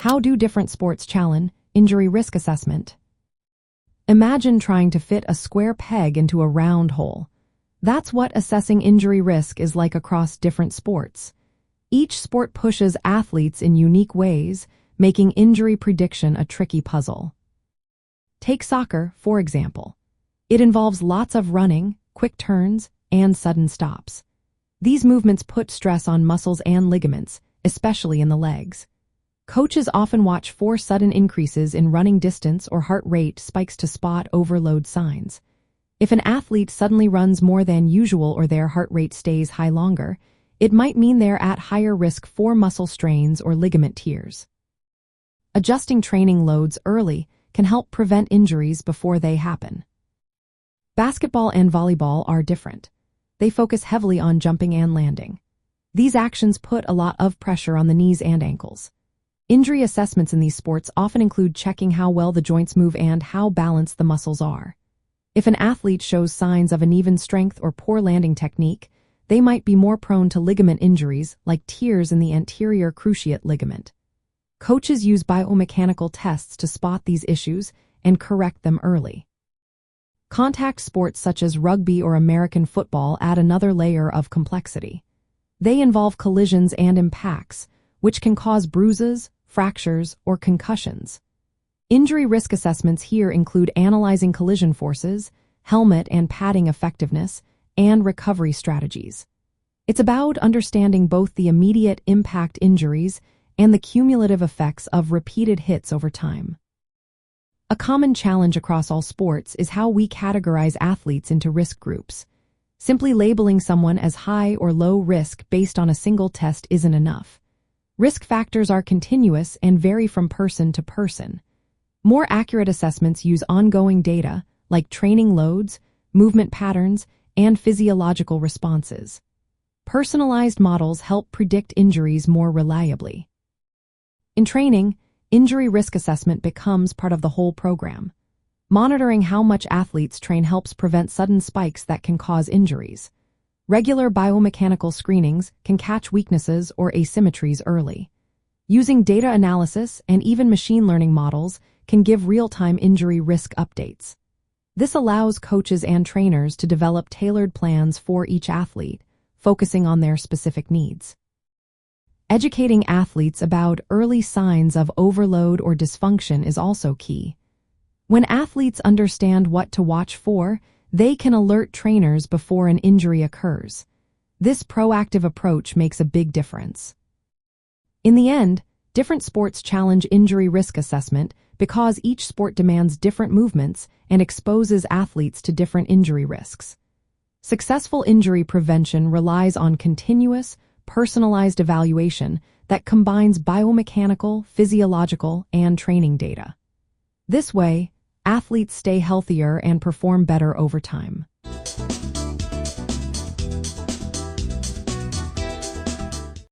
How do different sports challenge injury risk assessment? Imagine trying to fit a square peg into a round hole. That's what assessing injury risk is like across different sports. Each sport pushes athletes in unique ways, making injury prediction a tricky puzzle. Take soccer, for example. It involves lots of running, quick turns, and sudden stops. These movements put stress on muscles and ligaments, especially in the legs. Coaches often watch for sudden increases in running distance or heart rate spikes to spot overload signs. If an athlete suddenly runs more than usual or their heart rate stays high longer, it might mean they're at higher risk for muscle strains or ligament tears. Adjusting training loads early can help prevent injuries before they happen. Basketball and volleyball are different. They focus heavily on jumping and landing. These actions put a lot of pressure on the knees and ankles. Injury assessments in these sports often include checking how well the joints move and how balanced the muscles are. If an athlete shows signs of uneven strength or poor landing technique, they might be more prone to ligament injuries like tears in the anterior cruciate ligament. Coaches use biomechanical tests to spot these issues and correct them early. Contact sports such as rugby or American football add another layer of complexity. They involve collisions and impacts, which can cause bruises, fractures, or concussions. Injury risk assessments here include analyzing collision forces, helmet and padding effectiveness, and recovery strategies. It's about understanding both the immediate impact injuries and the cumulative effects of repeated hits over time. A common challenge across all sports is how we categorize athletes into risk groups. Simply labeling someone as high or low risk based on a single test isn't enough. Risk factors are continuous and vary from person to person. More accurate assessments use ongoing data, like training loads, movement patterns, and physiological responses. Personalized models help predict injuries more reliably. In training, injury risk assessment becomes part of the whole program. Monitoring how much athletes train helps prevent sudden spikes that can cause injuries. Regular biomechanical screenings can catch weaknesses or asymmetries early. Using data analysis and even machine learning models can give real-time injury risk updates. This allows coaches and trainers to develop tailored plans for each athlete, focusing on their specific needs. Educating athletes about early signs of overload or dysfunction is also key. When athletes understand what to watch for, they can alert trainers before an injury occurs. This proactive approach makes a big difference. In the end, different sports challenge injury risk assessment because each sport demands different movements and exposes athletes to different injury risks. Successful injury prevention relies on continuous, personalized evaluation that combines biomechanical, physiological, and training data. This way, athletes stay healthier and perform better over time.